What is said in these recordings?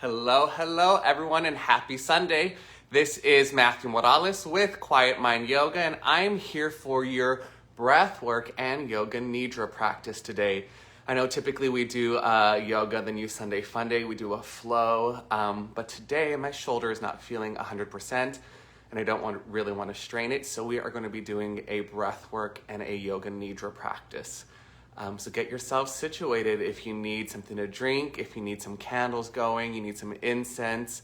Hello everyone, and happy Sunday. This is Matthew Morales with Quiet Mind Yoga, and I'm here for your breathwork and yoga nidra practice today. I know typically we do yoga, the new Sunday fun day, we do a flow, but today my shoulder is not feeling 100%, and I don't really want to strain it, so we are going to be doing a breathwork and a yoga nidra practice. So get yourself situated. If you need something to drink, if you need some candles going, you need some incense,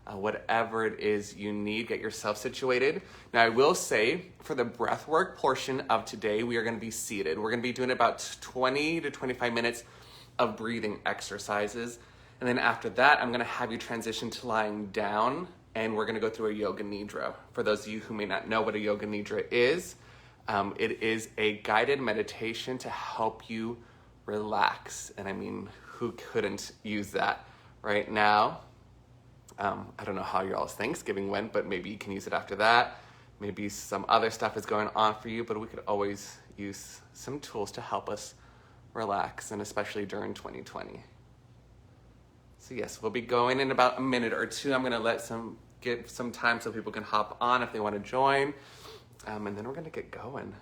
whatever it is you need, get yourself situated. Now I will say, for the breathwork portion of today, we are going to be seated. We're going to be doing about 20 to 25 minutes of breathing exercises. And then after that, I'm going to have you transition to lying down, and we're going to go through a yoga nidra. For those of you who may not know what a yoga nidra is, it is a guided meditation to help you relax. And I mean, who couldn't use that right now? I don't know how your all's Thanksgiving went, but maybe you can use it after that. Maybe some other stuff is going on for you, but we could always use some tools to help us relax, and especially during 2020. So yes, we'll be going in about a minute or two. I'm gonna give some time so people can hop on if they want to join. And then we're going to get going.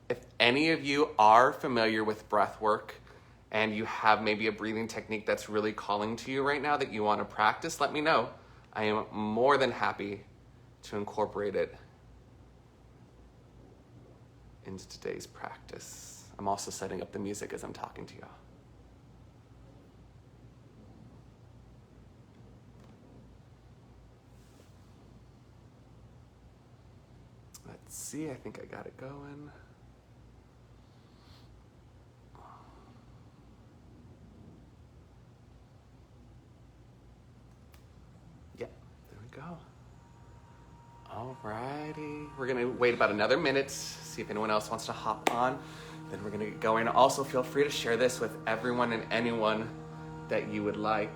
If any of you are familiar with breath work and you have maybe a breathing technique that's really calling to you right now that you want to practice, let me know. I am more than happy to incorporate it into today's practice. I'm also setting up the music as I'm talking to y'all. Let's see, I think I got it going. Yeah, there we go. Alrighty, we're gonna wait about another minute, see if anyone else wants to hop on. Then we're gonna get going. Also, feel free to share this with everyone and anyone that you would like.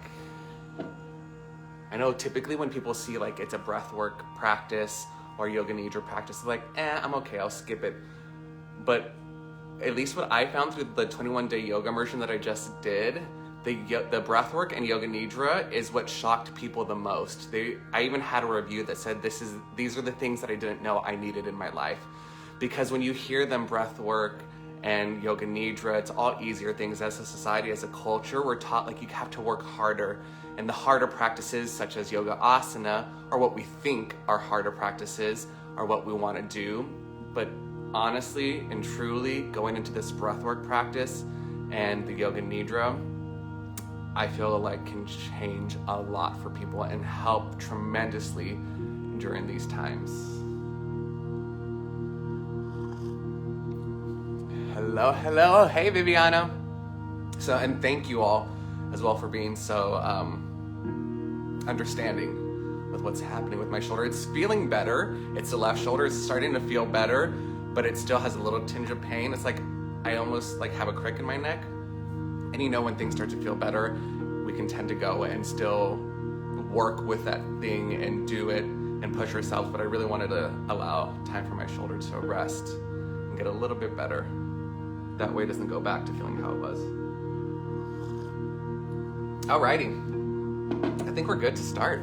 I know typically when people see like it's a breathwork practice or yoga nidra practice, like, I'm okay, I'll skip it. But at least what I found through the 21-day yoga immersion that I just did, the breathwork and yoga nidra is what shocked people the most. I even had a review that said these are the things that I didn't know I needed in my life. Because when you hear them breathwork and yoga nidra, it's all easier things. As a society, as a culture, we're taught like you have to work harder. And the harder practices, such as yoga asana, are what we think are harder practices, are what we want to do. But honestly and truly, going into this breathwork practice and the yoga nidra, I feel like can change a lot for people and help tremendously during these times. Hello, hey Viviana. And thank you all as well for being so understanding with what's happening with my shoulder. It's feeling better. It's the left shoulder. It's starting to feel better, but it still has a little tinge of pain. It's like I almost like have a crick in my neck. And you know, when things start to feel better, we can tend to go and still work with that thing and do it and push ourselves. But I really wanted to allow time for my shoulder to rest and get a little bit better. That way it doesn't go back to feeling how it was. Alrighty. I think we're good to start.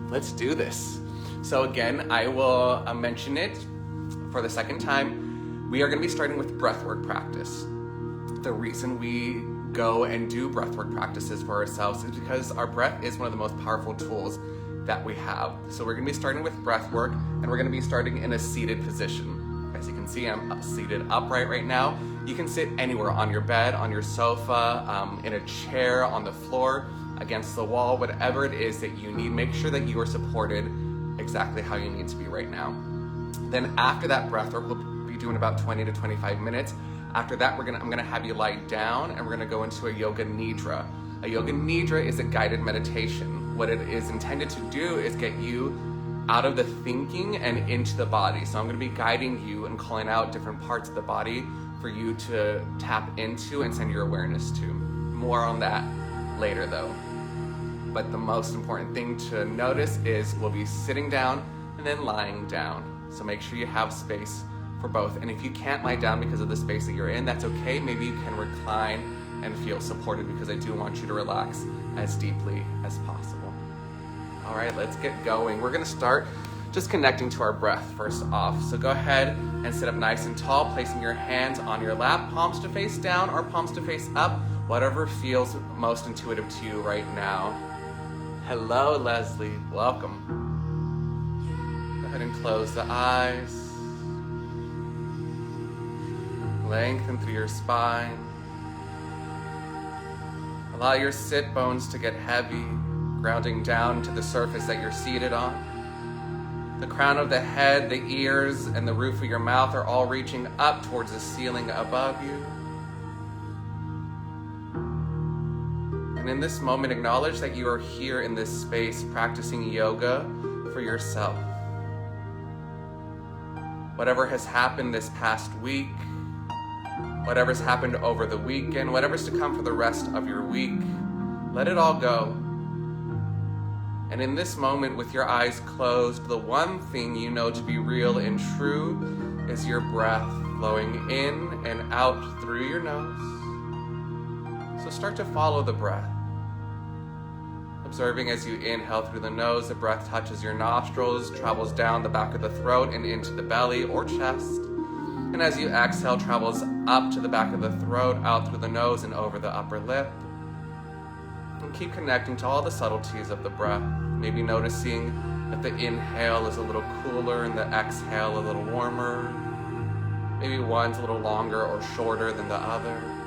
Let's do this. So again, I will mention it for the second time. We are going to be starting with breathwork practice. The reason we go and do breathwork practices for ourselves is because our breath is one of the most powerful tools that we have. So we're going to be starting with breathwork, and we're going to be starting in a seated position. As you can see, I'm seated upright right now. You can sit anywhere, on your bed, on your sofa, in a chair, on the floor, against the wall, whatever it is that you need. Make sure that you are supported exactly how you need to be right now. Then after that breathwork, we'll be doing about 20 to 25 minutes. After that, I'm gonna have you lie down, and we're gonna go into a yoga nidra. A yoga nidra is a guided meditation. What it is intended to do is get you out of the thinking and into the body. So I'm gonna be guiding you and calling out different parts of the body for you to tap into and send your awareness to. More on that later though. But the most important thing to notice is we'll be sitting down and then lying down. So make sure you have space for both. And if you can't lie down because of the space that you're in, that's okay. Maybe you can recline and feel supported, because I do want you to relax as deeply as possible. All right, let's get going. We're gonna start just connecting to our breath first off. So go ahead and sit up nice and tall, placing your hands on your lap, palms to face down or palms to face up, whatever feels most intuitive to you right now. Hello, Leslie, welcome. Go ahead and close the eyes. Lengthen through your spine. Allow your sit bones to get heavy, grounding down to the surface that you're seated on. The crown of the head, the ears, and the roof of your mouth are all reaching up towards the ceiling above you. And in this moment, acknowledge that you are here in this space practicing yoga for yourself. Whatever has happened this past week, whatever's happened over the weekend, whatever's to come for the rest of your week, let it all go. And in this moment, with your eyes closed, the one thing you know to be real and true is your breath flowing in and out through your nose. So start to follow the breath. Observing as you inhale through the nose, the breath touches your nostrils, travels down the back of the throat and into the belly or chest. And as you exhale, travels up to the back of the throat, out through the nose and over the upper lip. And keep connecting to all the subtleties of the breath. Maybe noticing that the inhale is a little cooler and the exhale a little warmer. Maybe one's a little longer or shorter than the other.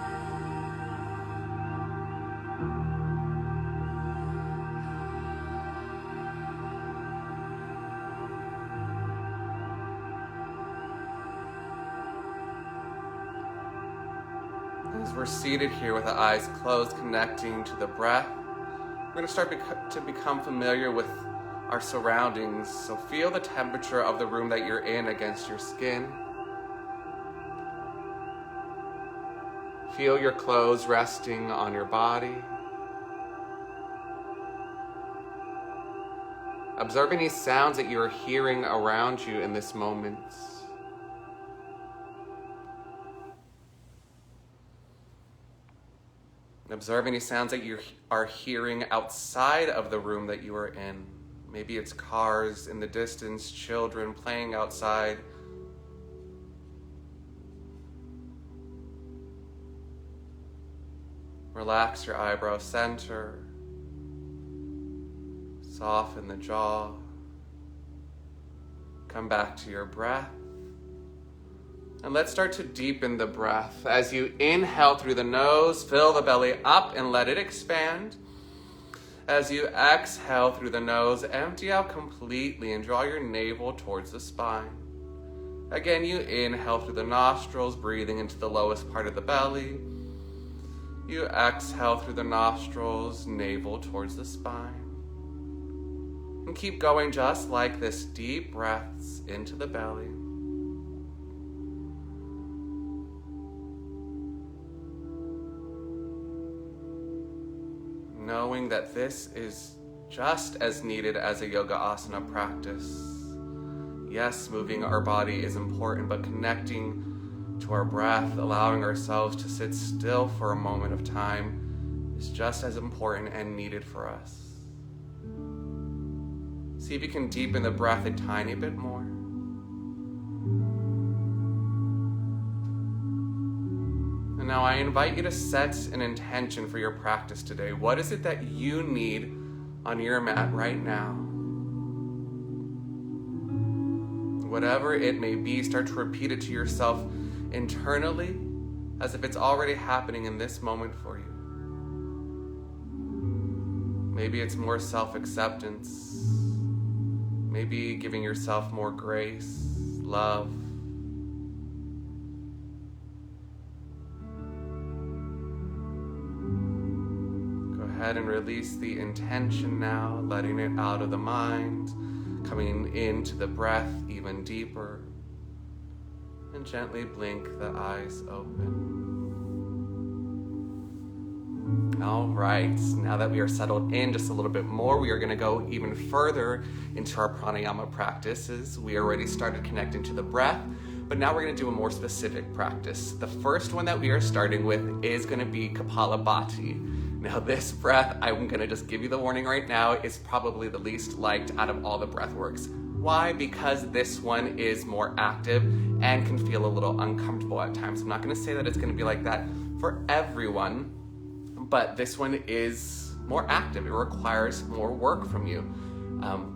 As we're seated here with the eyes closed, connecting to the breath, we're going to start to become familiar with our surroundings. So feel the temperature of the room that you're in against your skin. Feel your clothes resting on your body. Observe any sounds that you're hearing around you in this moment. Observe any sounds that you are hearing outside of the room that you are in. Maybe it's cars in the distance, children playing outside. Relax your eyebrow center. Soften the jaw. Come back to your breath. And let's start to deepen the breath. As you inhale through the nose, fill the belly up and let it expand. As you exhale through the nose, empty out completely and draw your navel towards the spine. Again, you inhale through the nostrils, breathing into the lowest part of the belly. You exhale through the nostrils, navel towards the spine. And keep going just like this, deep breaths into the belly. Knowing that this is just as needed as a yoga asana practice. Yes, moving our body is important, but connecting to our breath, allowing ourselves to sit still for a moment of time is just as important and needed for us. See if you can deepen the breath a tiny bit more. And now I invite you to set an intention for your practice today. What is it that you need on your mat right now? Whatever it may be, start to repeat it to yourself internally as if it's already happening in this moment for you. Maybe it's more self-acceptance. Maybe giving yourself more grace, love. Ahead and release the intention now, letting it out of the mind, coming into the breath even deeper, and gently blink the eyes open. All right, now that we are settled in just a little bit more, we are going to go even further into our pranayama practices. We already started connecting to the breath. but now we're gonna do a more specific practice. The first one that we are starting with is gonna be Kapalabhati. Now this breath, I'm gonna just give you the warning right now, is probably the least liked out of all the breath works. Why? Because this one is more active and can feel a little uncomfortable at times. I'm not gonna say that it's gonna be like that for everyone, but this one is more active. It requires more work from you.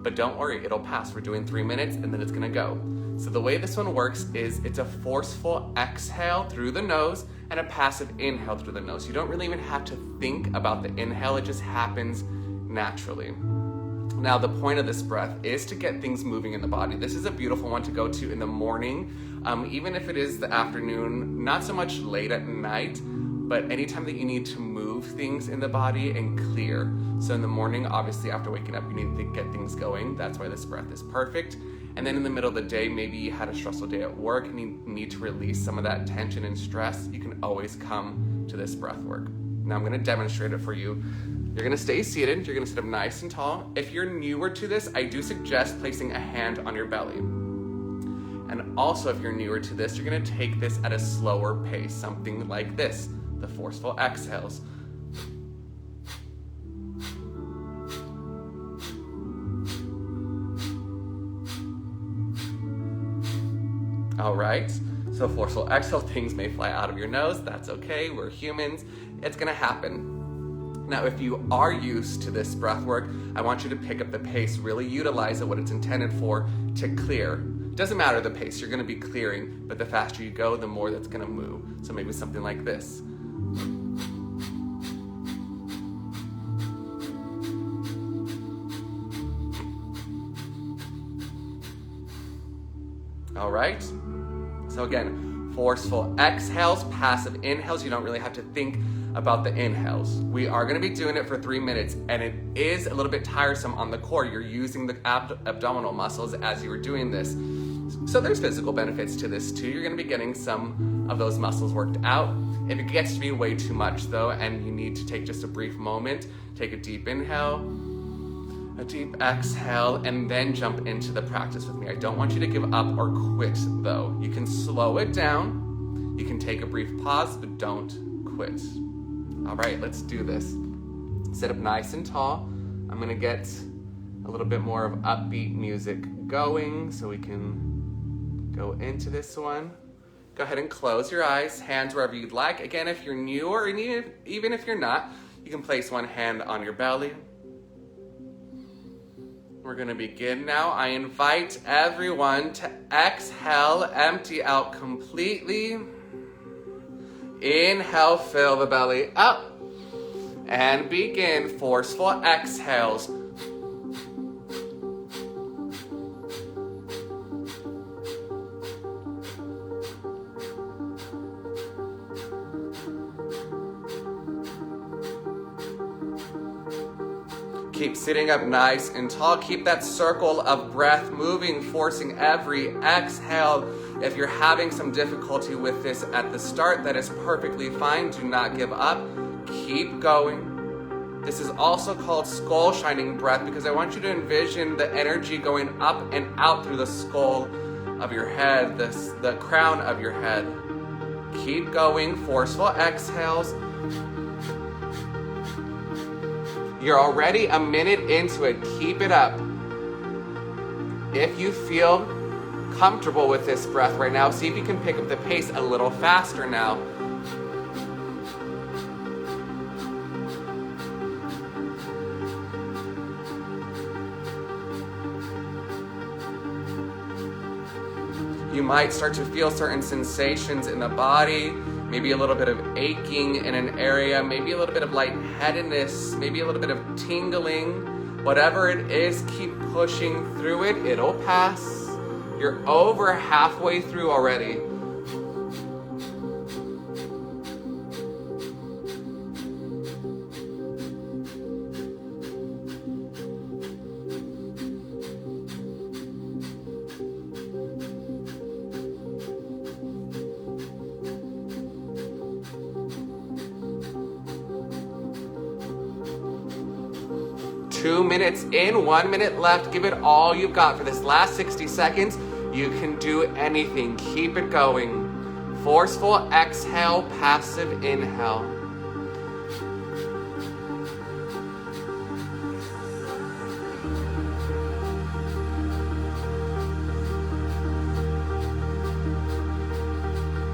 But don't worry, it'll pass. We're doing 3 minutes and then it's gonna go. So the way this one works is it's a forceful exhale through the nose and a passive inhale through the nose. You don't really even have to think about the inhale, it just happens naturally. Now the point of this breath is to get things moving in the body. This is a beautiful one to go to in the morning, even if it is the afternoon, not so much late at night, but anytime that you need to move things in the body and clear. So in the morning, obviously after waking up, you need to get things going. That's why this breath is perfect. And then in the middle of the day, maybe you had a stressful day at work and you need to release some of that tension and stress, you can always come to this breath work. Now I'm gonna demonstrate it for you. You're gonna stay seated, you're gonna sit up nice and tall. If you're newer to this, I do suggest placing a hand on your belly. And also if you're newer to this, you're gonna take this at a slower pace, something like this, the forceful exhales. All right, so forceful exhale, things may fly out of your nose, that's okay, we're humans, it's gonna happen. Now, if you are used to this breath work, I want you to pick up the pace, really utilize it, what it's intended for, to clear. Doesn't matter the pace, you're gonna be clearing, but the faster you go, the more that's gonna move. So maybe something like this. All right, so again, forceful exhales, passive inhales. You don't really have to think about the inhales. We are gonna be doing it for 3 minutes, and it is a little bit tiresome on the core. You're using the abdominal muscles as you are doing this. So there's physical benefits to this too. You're gonna be getting some of those muscles worked out. If it gets to be way too much though, and you need to take just a brief moment, take a deep inhale, a deep exhale, and then jump into the practice with me. I don't want you to give up or quit though. You can slow it down, you can take a brief pause, but don't quit. All right, let's do this. Sit up nice and tall. I'm gonna get a little bit more of upbeat music going so we can go into this one. Go ahead and close your eyes, hands wherever you'd like. Again, if you're new or even if you're not, you can place one hand on your belly. We're gonna begin now. I invite everyone to exhale, empty out completely. Inhale, fill the belly up. And begin forceful exhales. Keep sitting up nice and tall. Keep that circle of breath moving, forcing every exhale. If you're having some difficulty with this at the start, that is perfectly fine. Do not give up. Keep going. This is also called skull shining breath because I want you to envision the energy going up and out through the skull of your head, the crown of your head. Keep going. Forceful exhales. You're already a minute into it. Keep it up. If you feel comfortable with this breath right now, see if you can pick up the pace a little faster now. You might start to feel certain sensations in the body. Maybe a little bit of aching in an area, maybe a little bit of lightheadedness, maybe a little bit of tingling. Whatever it is, keep pushing through it. It'll pass. You're over halfway through already. .2 minutes in, 1 minute left. Give it all you've got for this last 60 seconds. You can do anything. Keep it going. Forceful exhale, passive inhale.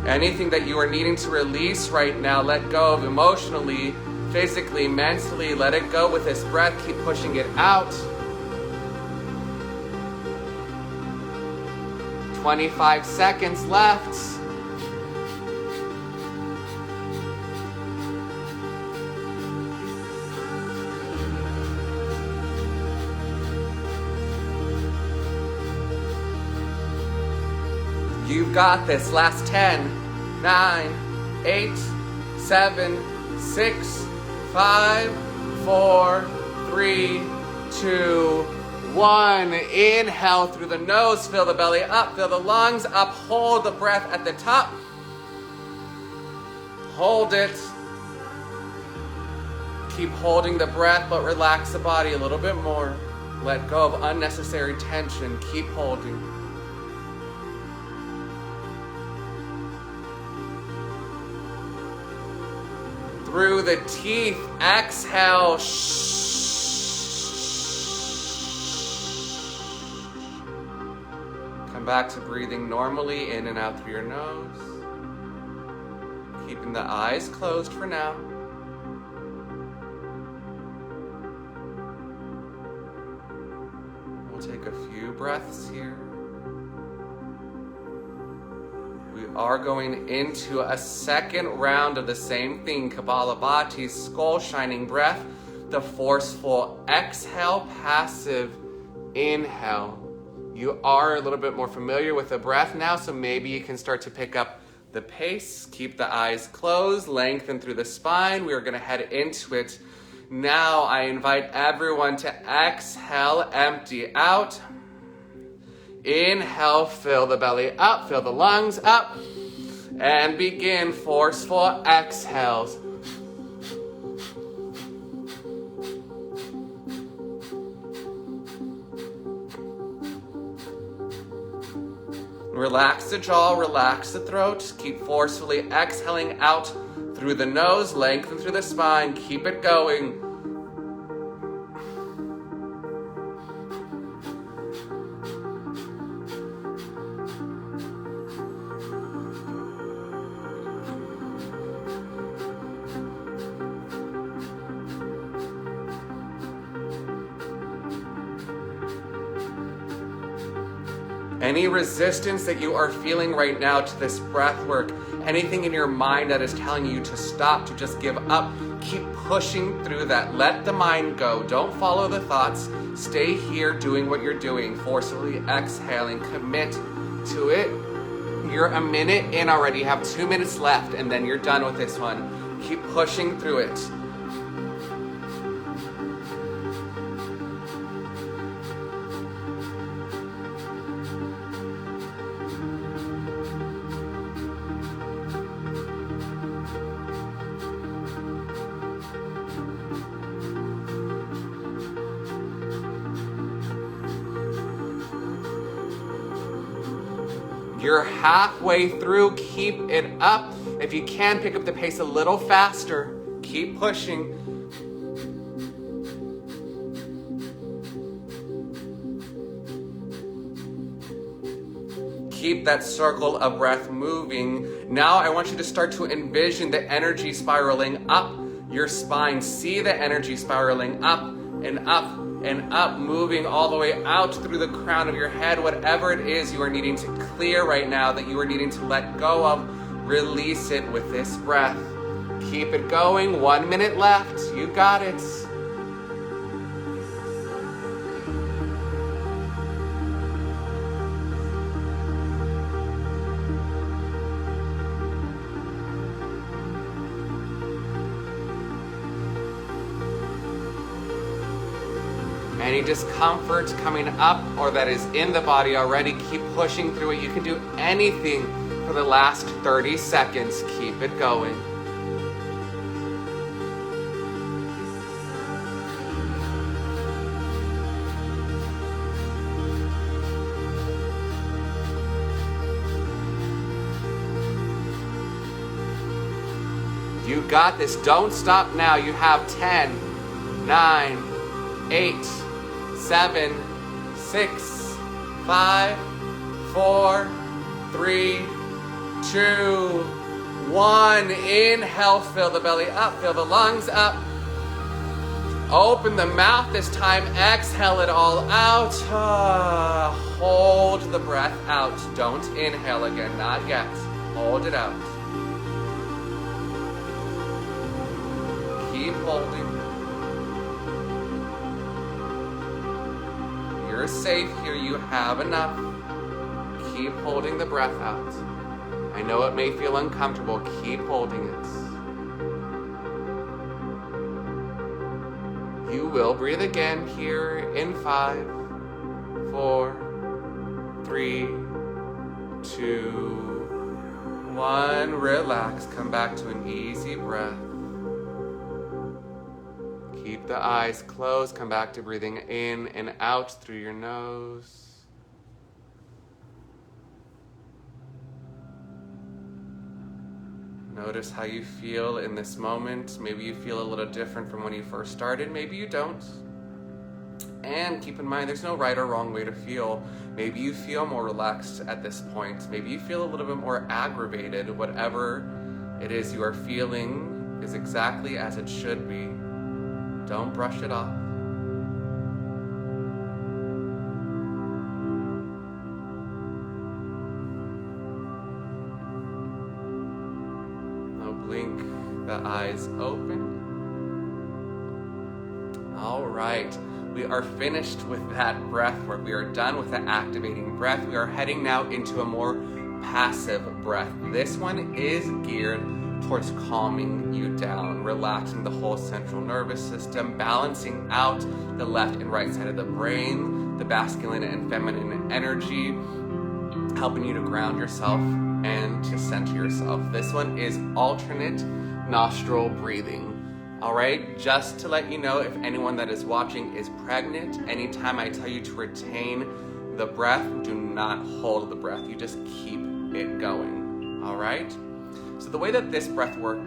Anything that you are needing to release right now, let go of emotionally, physically, mentally. Let it go with this breath. Keep pushing it out. 25 seconds left. You've got this. Last 10, 9, 8, 7, 6, 5, 4, 3, 2, 1. Inhale through the nose. Fill the belly up. Fill the lungs up. Hold the breath at the top. Hold it. Keep holding the breath, but relax the body a little bit more. Let go of unnecessary tension. Keep holding. Through the teeth, exhale. Come back to breathing normally in and out through your nose. Keeping the eyes closed for now. We'll take a few breaths here. We are going into a second round of the same thing, Kapalabhati, skull shining breath, the forceful exhale, passive inhale. You are a little bit more familiar with the breath now, so maybe you can start to pick up the pace. Keep the eyes closed, lengthen through the spine. We are going to head into it. Now I invite everyone to exhale, empty out. Inhale, fill the belly up, fill the lungs up, and begin forceful exhales. Relax the jaw, relax the throat. Keep forcefully exhaling out through the nose, lengthen through the spine. Keep it going. Any resistance that you are feeling right now to this breath work, anything in your mind that is telling you to stop, to just give up, keep pushing through that. Let the mind go. Don't follow the thoughts. Stay here doing what you're doing, forcefully exhaling. Commit to it. You're a minute in already. You have 2 minutes left, and then you're done with this one. Keep pushing through it. You're halfway through. Keep it up. If you can, pick up the pace a little faster. Keep pushing. Keep that circle of breath moving. Now I want you to start to envision the energy spiraling up your spine. See the energy spiraling up and up and up, moving all the way out through the crown of your head. Whatever it is you are needing to clear right now, that you are needing to let go of, release it with this breath. Keep it going. 1 minute left. You got it. Any discomfort coming up or that is in the body already, keep pushing through it. You can do anything for the last 30 seconds. Keep it going. You got this. Don't stop now. You have 10, 9, 8, 7, 6, 5, 4, 3, 2, 1. Inhale, fill the belly up, fill the lungs up. Open the mouth this time. Exhale it all out. Hold the breath out. Don't inhale again. Not yet. Hold it out. Keep holding. You're safe here. You have enough. Keep holding the breath out. I know it may feel uncomfortable. Keep holding it. You will breathe again here in 5, 4, 3, 2, 1. Relax. Come back to an easy breath. Keep the eyes closed. Come back to breathing in and out through your nose. Notice how you feel in this moment. Maybe you feel a little different from when you first started. Maybe you don't. And keep in mind, there's no right or wrong way to feel. Maybe you feel more relaxed at this point. Maybe you feel a little bit more aggravated. Whatever it is you are feeling is exactly as it should be. Don't brush it off. Blink the eyes open. All right, we are finished with that breath work. We are done with the activating breath. We are heading now into a more passive breath. This one is geared towards calming you down, relaxing the whole central nervous system, balancing out the left and right side of the brain, the masculine and feminine energy, helping you to ground yourself and to center yourself. This one is alternate nostril breathing. All right, just to let you know, if anyone that is watching is pregnant, anytime I tell you to retain the breath, do not hold the breath. You just keep it going. All right? So the way that this breath work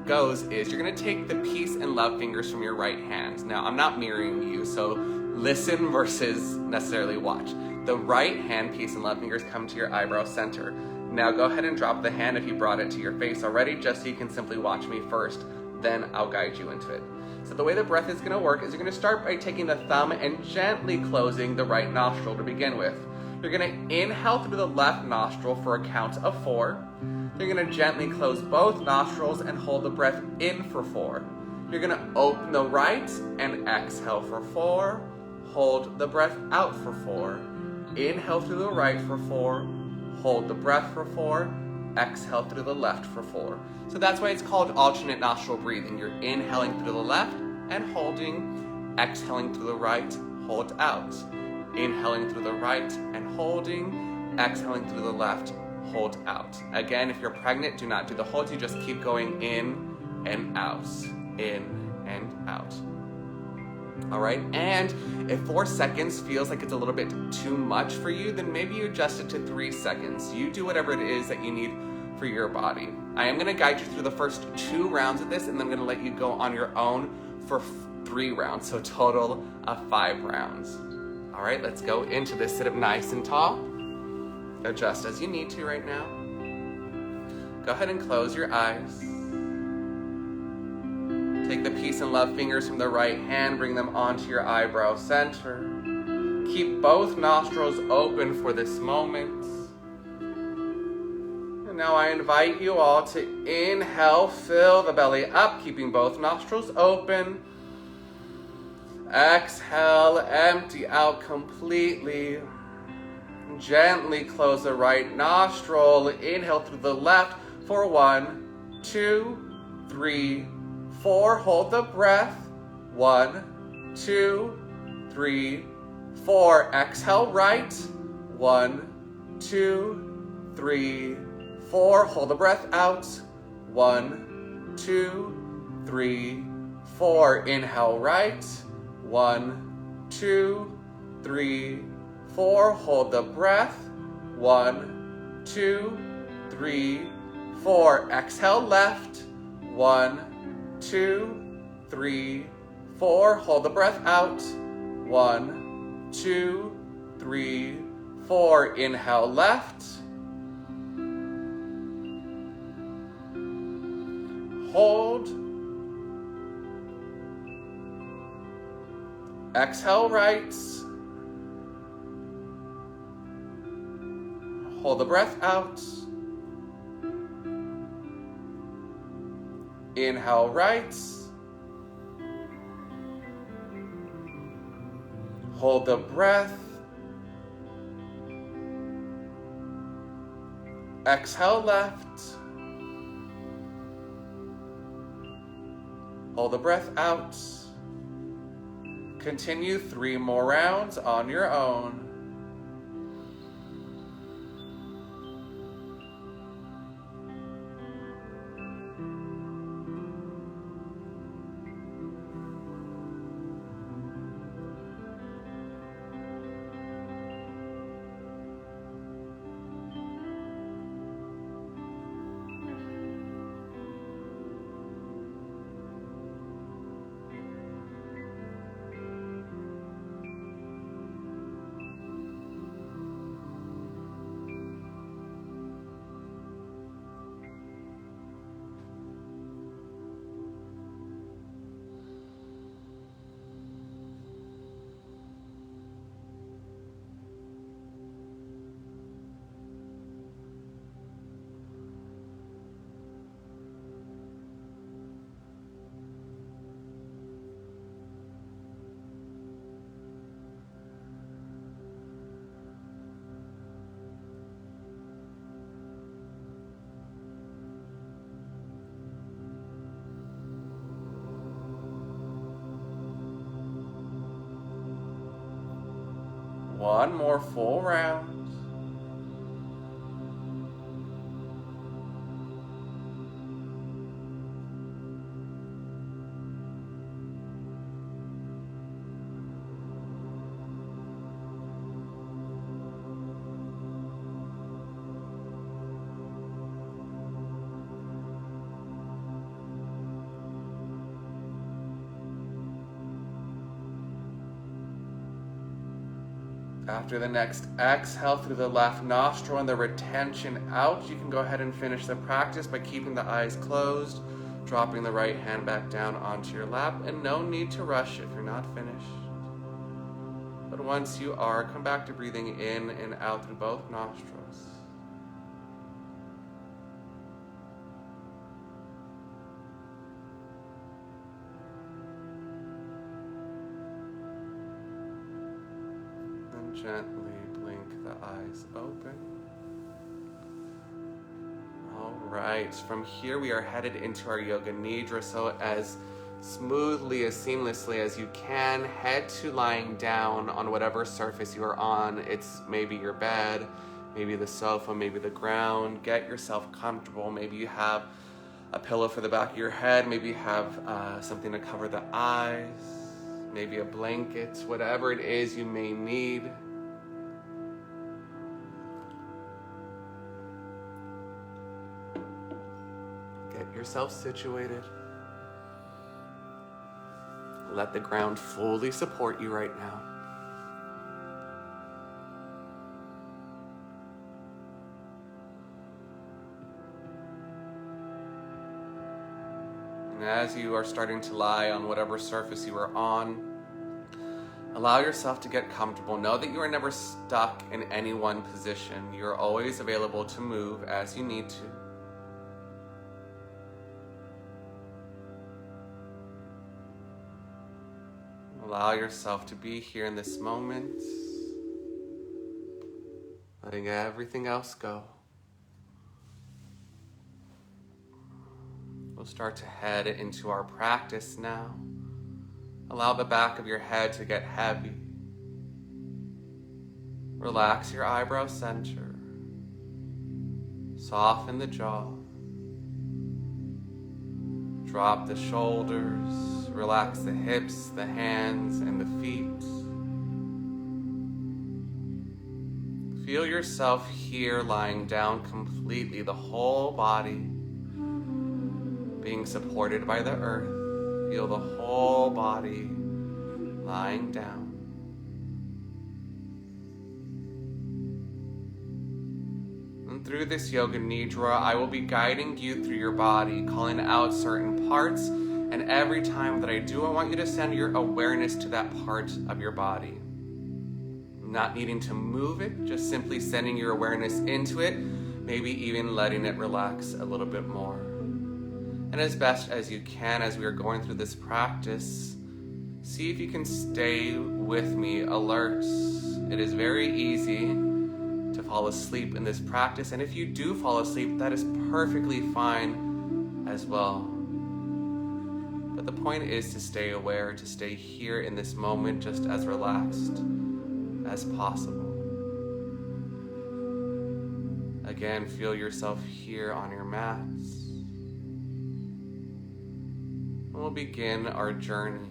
goes is you're gonna take the peace and love fingers from your right hand. Now, I'm not mirroring you, so listen versus necessarily watch. The right hand peace and love fingers come to your eyebrow center. Now go ahead and drop the hand if you brought it to your face already, just so you can simply watch me first, then I'll guide you into it. So the way the breath is gonna work is you're gonna start by taking the thumb and gently closing the right nostril to begin with. You're gonna inhale through the left nostril for a count of 4. You're gonna gently close both nostrils and hold the breath in for 4. You're gonna open the right and exhale for 4. Hold the breath out for 4. Inhale through the right for 4, hold the breath for 4, exhale through the left for 4. So that's why it's called alternate nostril breathing. You're inhaling through the left and holding, exhaling through the right, hold out. Inhaling through the right and holding, exhaling through the left, hold out. Again, if you're pregnant, do not do the hold, you just keep going in and out, in and out. All right, and if 4 seconds feels like it's a little bit too much for you, then maybe you adjust it to 3 seconds. You do whatever it is that you need for your body. I am gonna guide you through the first 2 rounds of this, and then I'm gonna let you go on your own for 3 rounds, so a total of 5 rounds. All right, let's go into this. Sit up nice and tall. Adjust as you need to right now. Go ahead and close your eyes. Take the peace and love fingers from the right hand, bring them onto your eyebrow center. Keep both nostrils open for this moment. And now I invite you all to inhale, fill the belly up, keeping both nostrils open. Exhale, empty out completely. Gently close the right nostril. Inhale through the left for 1, 2, 3, 4. Hold the breath. 1, 2, 3, 4. Exhale right. 1, 2, 3, 4. Hold the breath out. 1, 2, 3, 4. Inhale right. 1, 2, 3, 4. Hold the breath. 1, 2, 3, 4. Exhale left. 1, 2, 3, 4. Hold the breath out. 1, 2, 3, 4. Inhale left. Hold. Exhale right. Hold the breath out. Inhale right. Hold the breath. Exhale left. Hold the breath out. Continue 3 more rounds on your own. One more full round. After the next exhale through the left nostril and the retention out, you can go ahead and finish the practice by keeping the eyes closed, dropping the right hand back down onto your lap, and no need to rush if you're not finished. But once you are, come back to breathing in and out through both nostrils. Gently blink the eyes open. All right, from here we are headed into our Yoga Nidra, so as smoothly, as seamlessly as you can, head to lying down on whatever surface you are on. It's maybe your bed, maybe the sofa, maybe the ground. Get yourself comfortable. Maybe you have a pillow for the back of your head, maybe you have something to cover the eyes, maybe a blanket, whatever it is you may need. Get yourself situated. Let the ground fully support you right now. And as you are starting to lie on whatever surface you are on, allow yourself to get comfortable. Know that you are never stuck in any one position. You are always available to move as you need to. Allow yourself to be here in this moment, letting everything else go. We'll start to head into our practice now. Allow the back of your head to get heavy. Relax your eyebrow center. Soften the jaw. Drop the shoulders. Relax the hips, the hands, and the feet. Feel yourself here lying down completely, the whole body. being supported by the earth. Feel the whole body lying down. And through this Yoga Nidra, I will be guiding you through your body, calling out certain parts, and every time that I do, I want you to send your awareness to that part of your body. Not needing to move it, just simply sending your awareness into it, maybe even letting it relax a little bit more. And as best as you can, as we are going through this practice, see if you can stay with me, alert. It is very easy to fall asleep in this practice, and if you do fall asleep, that is perfectly fine as well. But the point is to stay aware, to stay here in this moment, just as relaxed as possible. Again, feel yourself here on your mats. We'll begin our journey.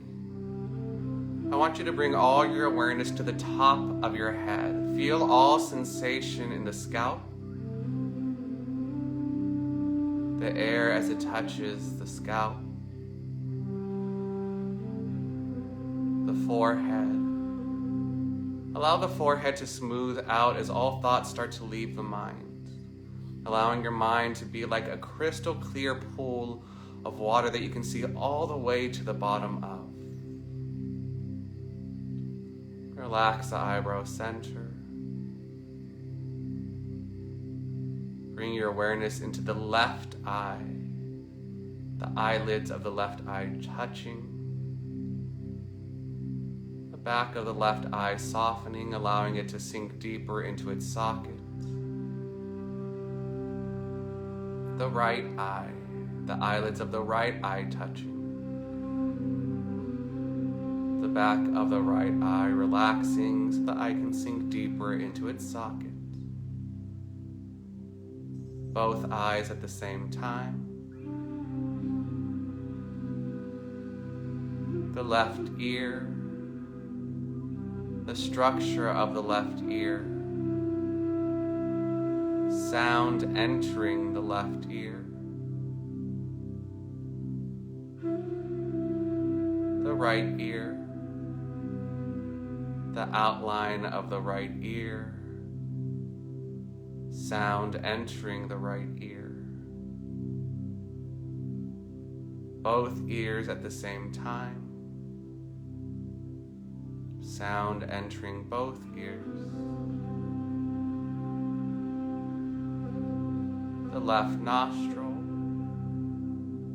I want you to bring all your awareness to the top of your head. Feel all sensation in the scalp, the air as it touches the scalp, the forehead. Allow the forehead to smooth out as all thoughts start to leave the mind, allowing your mind to be like a crystal clear pool of water that you can see all the way to the bottom of. Relax the eyebrow center. Bring your awareness into the left eye, the eyelids of the left eye touching, the back of the left eye softening, allowing it to sink deeper into its socket. The right eye, the eyelids of the right eye touching. The back of the right eye relaxing so the eye can sink deeper into its socket. Both eyes at the same time. The left ear, the structure of the left ear, sound entering the left ear. The right ear, the outline of the right ear, sound entering the right ear. Both ears at the same time, sound entering both ears. The left nostril,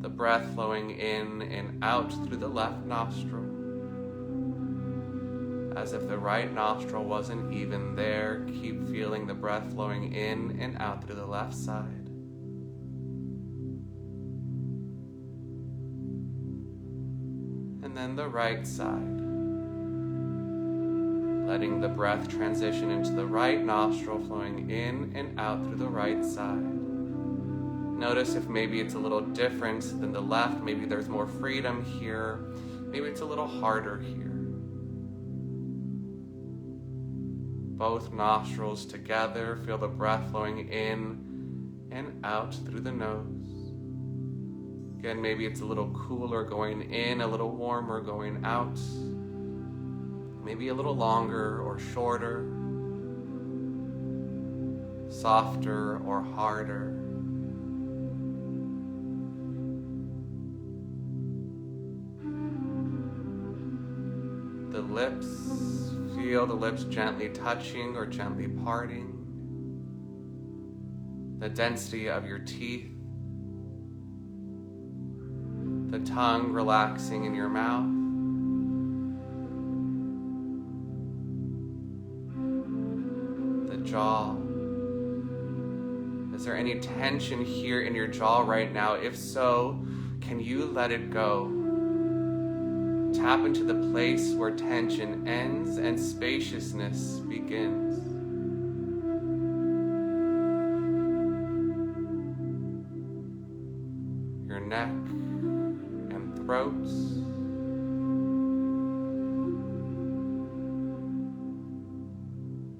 the breath flowing in and out through the left nostril, as if the right nostril wasn't even there. Keep feeling the breath flowing in and out through the left side. And then the right side. Letting the breath transition into the right nostril, flowing in and out through the right side. Notice if maybe it's a little different than the left. Maybe there's more freedom here. Maybe it's a little harder here. Both nostrils together, feel the breath flowing in and out through the nose. Again, maybe it's a little cooler going in, a little warmer going out. Maybe a little longer or shorter, softer or harder. The lips, feel the lips gently touching or gently parting. The density of your teeth. The tongue relaxing in your mouth. The jaw. Is there any tension here in your jaw right now? If so, can you let it go? Tap into the place where tension ends and spaciousness begins. Your neck and throat.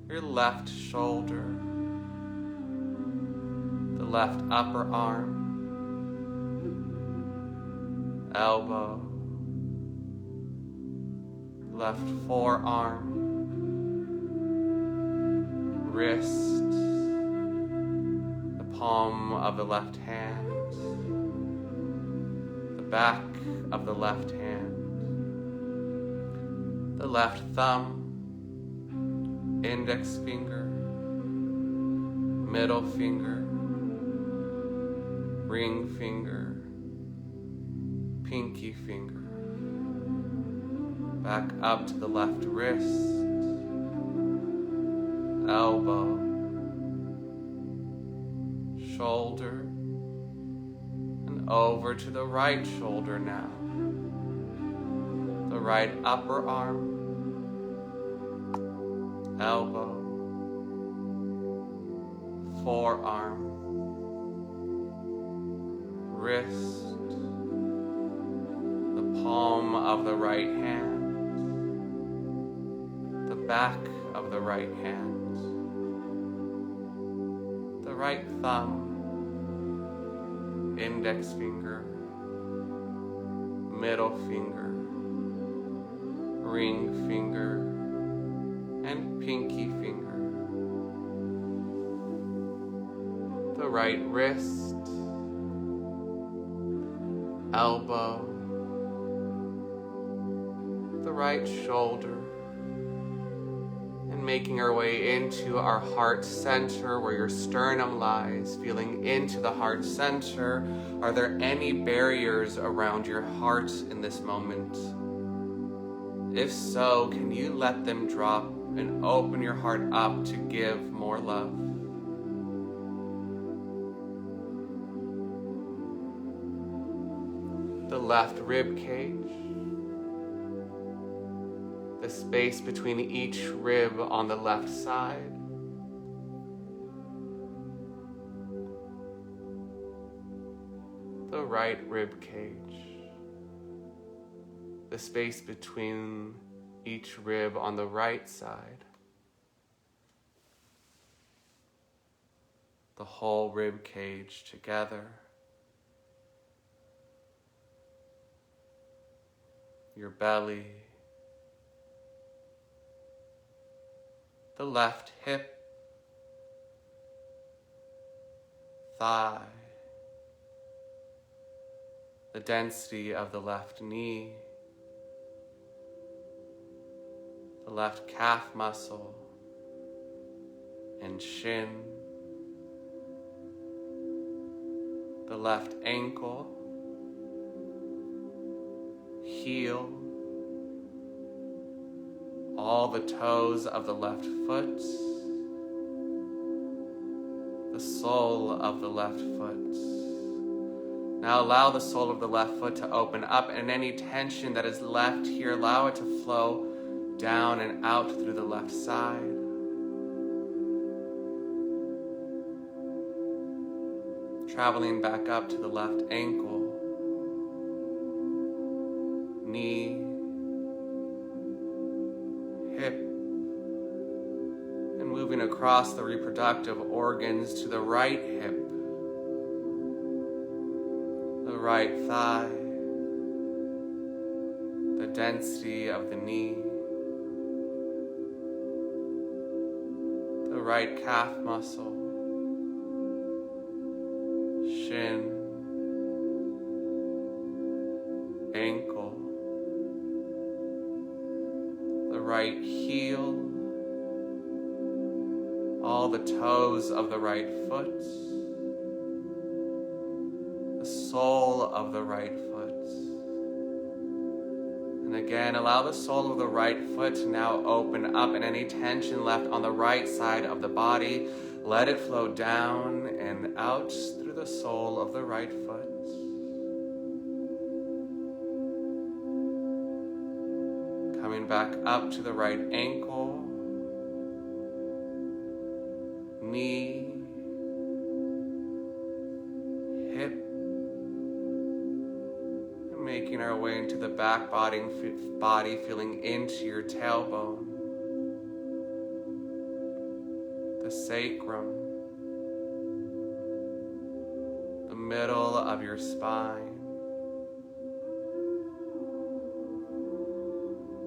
Your left shoulder. The left upper arm. elbow, left forearm, wrist, the palm of the left hand, the back of the left hand, the left thumb, index finger, middle finger, ring finger, pinky finger, back up to the left wrist, elbow, shoulder, and over to the right shoulder now. The right upper arm, elbow, forearm, wrist, the palm of the right hand, the back of the right hand, the right thumb, index finger, middle finger, ring finger, and pinky finger, the right wrist, elbow, the right shoulder, and making our way into our heart center where your sternum lies, feeling into the heart center. Are there any barriers around your heart in this moment? If so, can you let them drop and open your heart up to give more love? The left rib cage, the space between each rib on the left side, the right rib cage, the space between each rib on the right side, the whole rib cage together, your belly, the left hip, thigh, the density of the left knee, the left calf muscle and shin, the left ankle, heel, all the toes of the left foot, the sole of the left foot. Now allow the sole of the left foot to open up, and any tension that is left here, allow it to flow down and out through the left side. Traveling back up to the left ankle, knee, hip, and moving across the reproductive organs to the right hip, the right thigh, the density of the knee, the right calf muscle, shin, ankle, the right heel, all the toes of the right foot, the sole of the right foot. And again, allow the sole of the right foot to now open up, and any tension left on the right side of the body, let it flow down and out through the sole of the right foot. Coming back up to the right ankle, knee, hip, and making our way into the back body, feeling into your tailbone, the sacrum, the middle of your spine,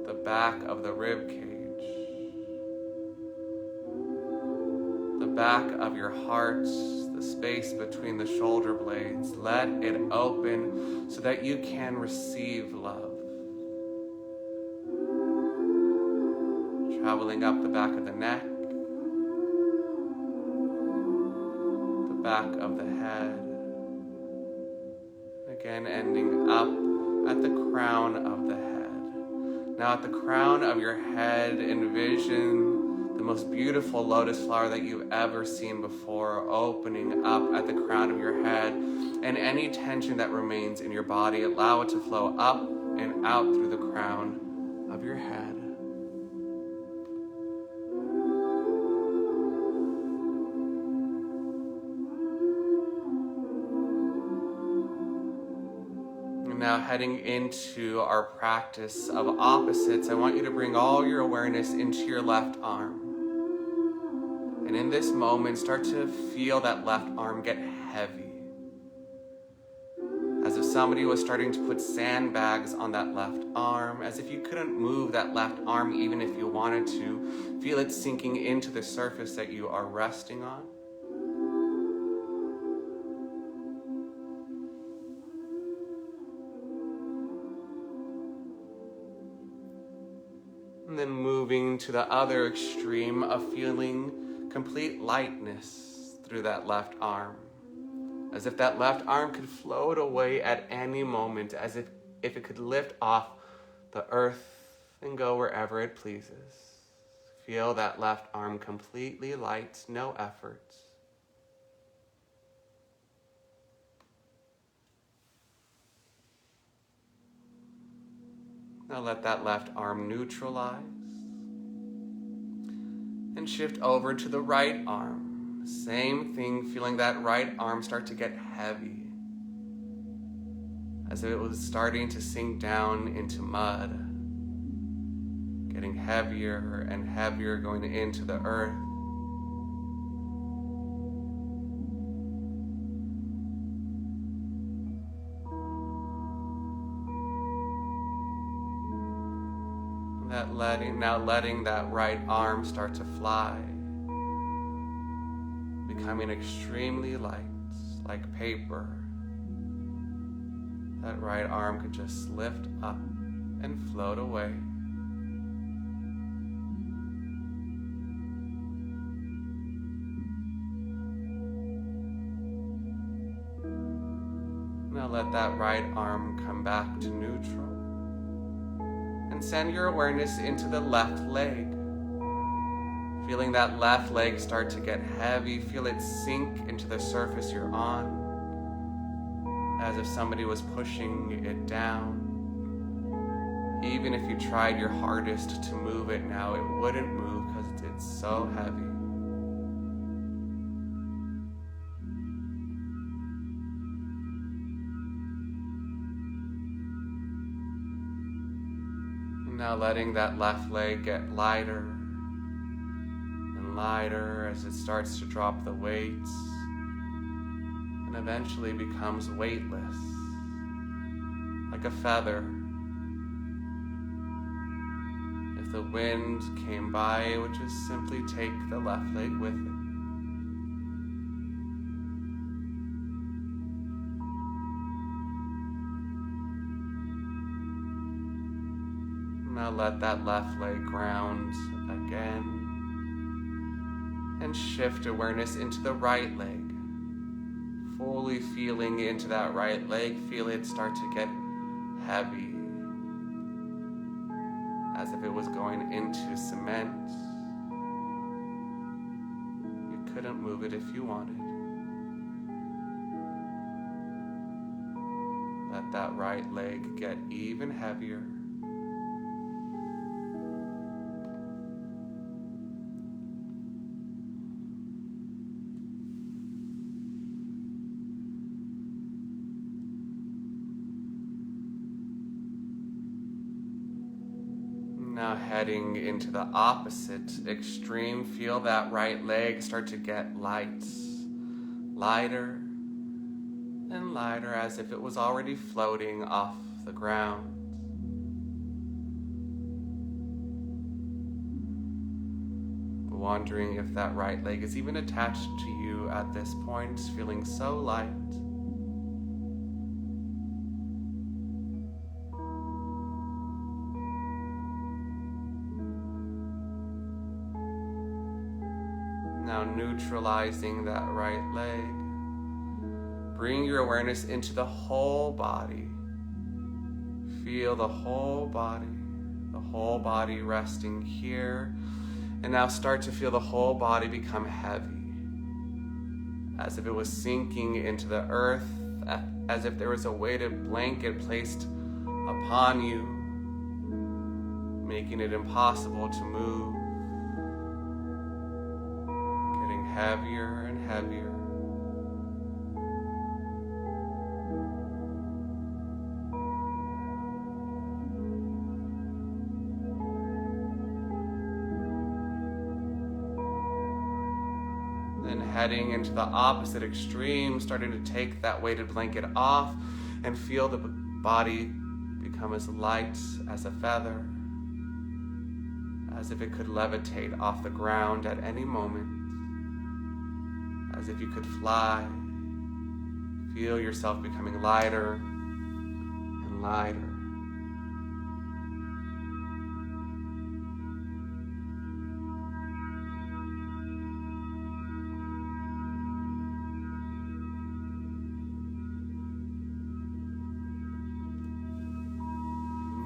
the back of the rib cage, the back of your heart, the space between the shoulder blades. Let it open so that you can receive love. Traveling up the back of the neck, the back of the head. Again, ending up at the crown of the head. Now at the crown of your head, envision the most beautiful lotus flower that you've ever seen before, opening up at the crown of your head. And any tension that remains in your body, allow it to flow up and out through the crown of your head. Now heading into our practice of opposites, I want you to bring all your awareness into your left arm. And in this moment, start to feel that left arm get heavy. As if somebody was starting to put sandbags on that left arm, as if you couldn't move that left arm even if you wanted to. Feel it sinking into the surface that you are resting on. And then moving to the other extreme of feeling complete lightness through that left arm. As if that left arm could float away at any moment, as if it could lift off the earth and go wherever it pleases. Feel that left arm completely light, no effort. Now let that left arm neutralize and shift over to the right arm. Same thing, feeling that right arm start to get heavy, as if it was starting to sink down into mud, getting heavier and heavier, going into the earth. Letting that right arm start to fly, becoming extremely light, like paper. That right arm could just lift up and float away. Now let that right arm come back to neutral. And send your awareness into the left leg. Feeling that left leg start to get heavy. Feel it sink into the surface you're on, as if somebody was pushing it down. Even if you tried your hardest to move it now, it wouldn't move because it's so heavy. Now letting that left leg get lighter and lighter as it starts to drop the weights and eventually becomes weightless, like a feather. If the wind came by, it would just simply take the left leg with it. Now let that left leg ground again and shift awareness into the right leg. Fully feeling into that right leg, feel it start to get heavy, as if it was going into cement. You couldn't move it if you wanted. Let that right leg get even heavier. Now heading into the opposite extreme, feel that right leg start to get light, lighter and lighter, as if it was already floating off the ground. wondering if that right leg is even attached to you at this point, feeling so light. Now neutralizing that right leg. Bring your awareness into the whole body. Feel the whole body resting here. And now start to feel the whole body become heavy, as if it was sinking into the earth, as if there was a weighted blanket placed upon you, making it impossible to move, getting heavier and heavier. Then heading into the opposite extreme, starting to take that weighted blanket off and feel the body become as light as a feather, as if it could levitate off the ground at any moment, as if you could fly. Feel yourself becoming lighter and lighter.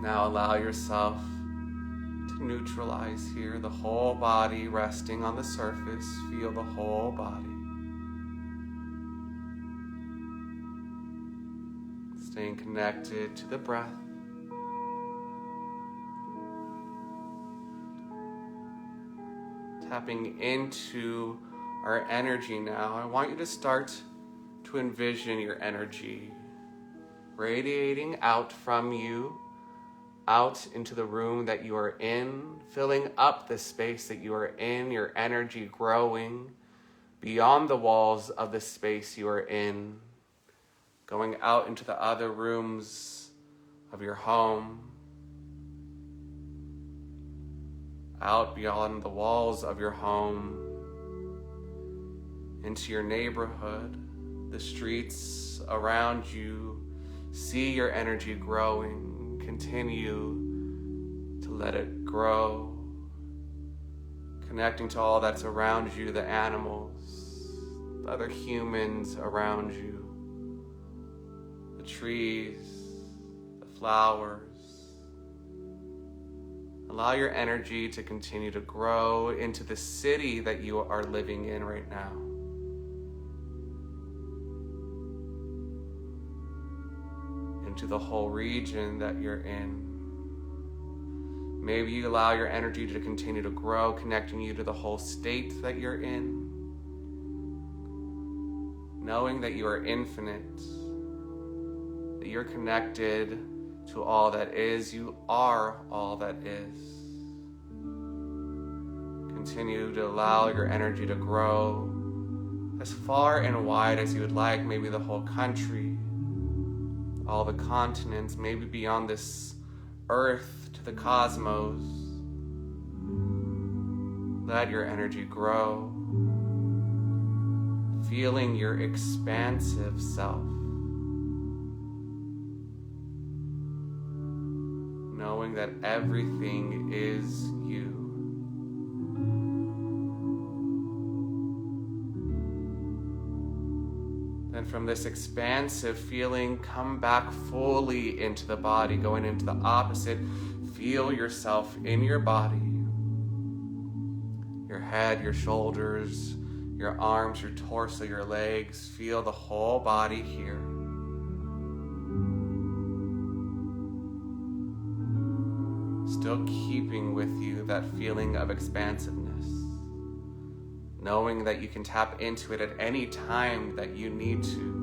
Now allow yourself to neutralize here, the whole body resting on the surface. Feel the whole body. Staying connected to the breath. Tapping into our energy now. I want you to start to envision your energy radiating out from you, out into the room that you are in, filling up the space that you are in, your energy growing beyond the walls of the space you are in, going out into the other rooms of your home, out beyond the walls of your home, into your neighborhood, the streets around you. See your energy growing. Continue to let it grow, connecting to all that's around you, the animals, the other humans around you, the trees, the flowers. Allow your energy to continue to grow into the city that you are living in right now. Into the whole region that you're in. Maybe you allow your energy to continue to grow, connecting you to the whole state that you're in. Knowing that you are infinite, that you're connected to all that is. You are all that is. Continue to allow your energy to grow as far and wide as you would like, maybe the whole country, all the continents, maybe beyond this earth to the cosmos. Let your energy grow, feeling your expansive self, knowing that everything is you. Then from this expansive feeling, come back fully into the body, going into the opposite. Feel yourself in your body, your head, your shoulders, your arms, your torso, your legs. Feel the whole body here. Still keeping with you that feeling of expansiveness, knowing that you can tap into it at any time that you need to.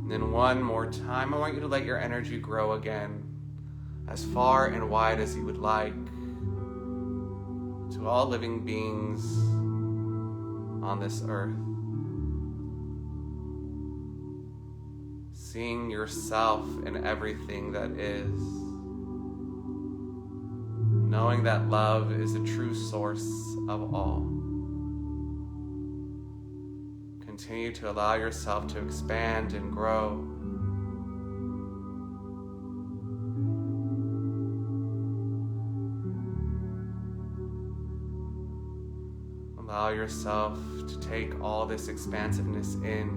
And then one more time, I want you to let your energy grow again, as far and wide as you would like, to all living beings on this earth. Seeing yourself in everything that is. knowing that love is the true source of all. Continue to allow yourself to expand and grow. Allow yourself to take all this expansiveness in,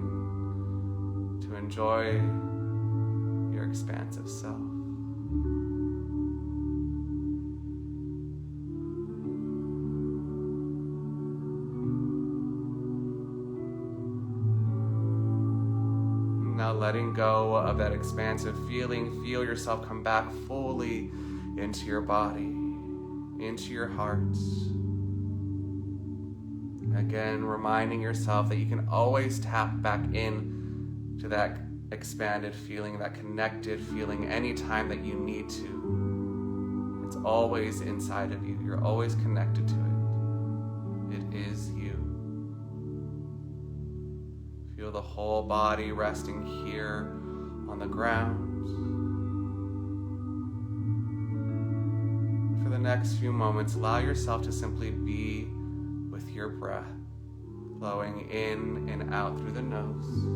to enjoy your expansive self. Now letting go of that expansive feeling, feel yourself come back fully into your body, into your heart. Again, reminding yourself that you can always tap back in to that expanded feeling, that connected feeling anytime that you need to. It's always inside of you. You're always connected to it. It is you. Feel the whole body resting here on the ground. For the next few moments, allow yourself to simply be with your breath, flowing in and out through the nose.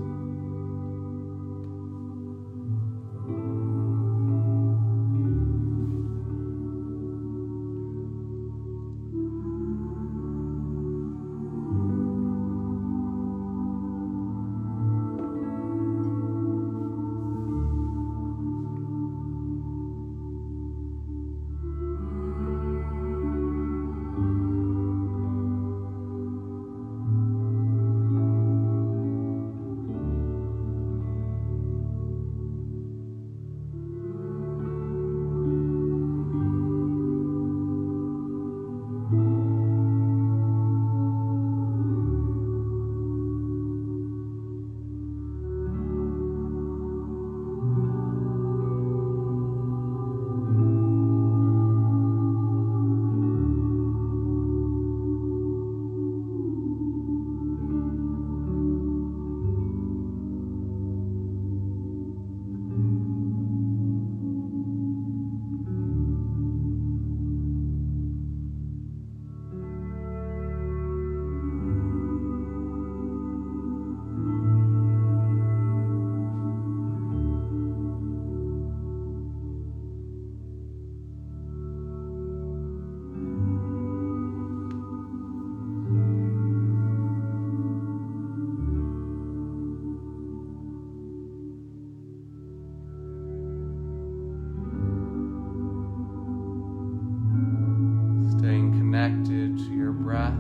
Connected to your breath.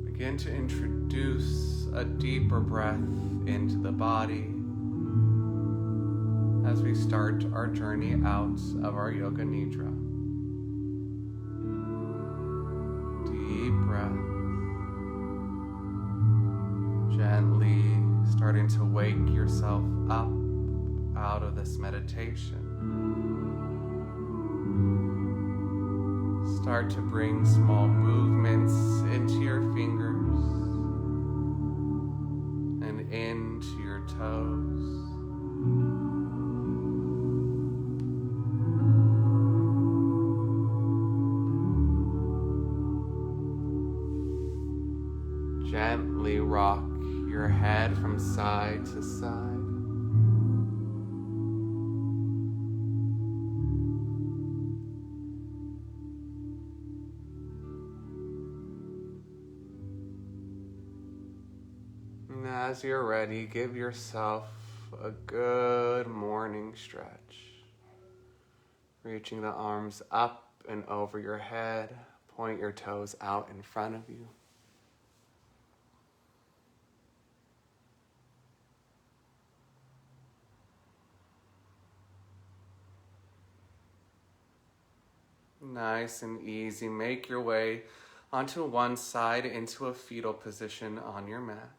Begin to introduce a deeper breath into the body as we start our journey out of our Yoga Nidra. Deep breath. Gently starting to wake yourself up out of this meditation. Start to bring small movements into your fingers and into your toes. Gently rock your head from side to side. And as you're ready, give yourself a good morning stretch. Reaching the arms up and over your head, point your toes out in front of you. Nice and easy, make your way onto one side into a fetal position on your mat.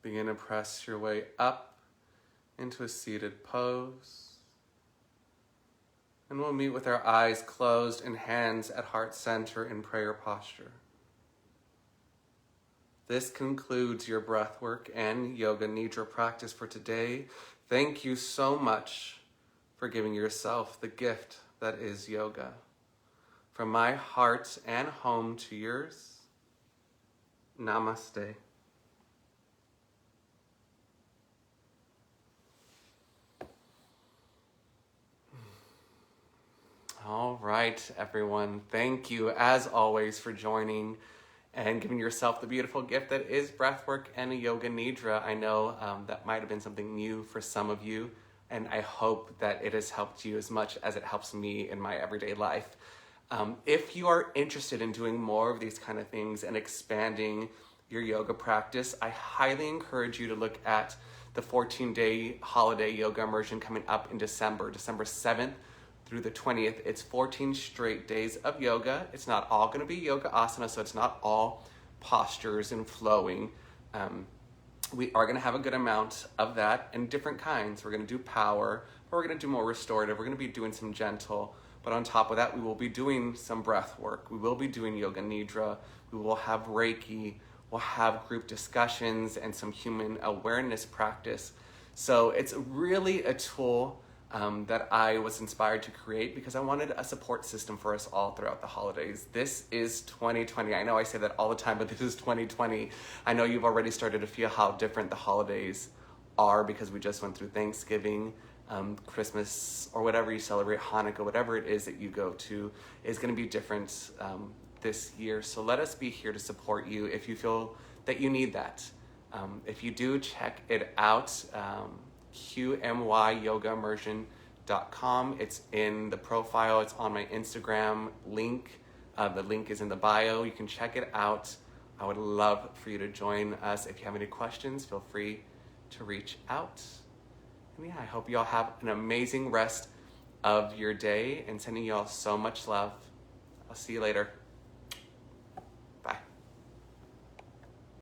Begin to press your way up into a seated pose. And we'll meet with our eyes closed and hands at heart center in prayer posture. this concludes your breathwork and yoga nidra practice for today. Thank you so much for giving yourself the gift that is yoga. From my heart and home to yours, namaste. All right, everyone. Thank you, as always, for joining and giving yourself the beautiful gift that is breathwork and a yoga nidra. I know that might have been something new for some of you, and I hope that it has helped you as much as it helps me in my everyday life. If you are interested in doing more of these kind of things and expanding your yoga practice, I highly encourage you to look at the 14-day holiday yoga immersion coming up in December 7th through the 20th. It's 14 straight days of yoga. It's not all going to be yoga asana, so it's not all postures and flowing. We are going to have a good amount of that in different kinds. We're going to do power, but we're going to do more restorative. We're going to be doing some gentle, but on top of that, we will be doing some breath work. We will be doing yoga nidra. We will have Reiki. We'll have group discussions and some human awareness practice. So it's really a tool that I was inspired to create because I wanted a support system for us all throughout the holidays. This is 2020. I know I say that all the time, but this is 2020. I know you've already started to feel how different the holidays are because we just went through Thanksgiving, Christmas, or whatever you celebrate, Hanukkah, whatever it is that you go to is going to be different this year. So let us be here to support you if you feel that you need that. If you do, check it out. QMYyogaimmersion.com. It's in the profile. It's on my Instagram link. The link is in the bio. You can check it out. I would love for you to join us. If you have any questions, feel free to reach out. And yeah, I hope you all have an amazing rest of your day and sending you all so much love. I'll see you later.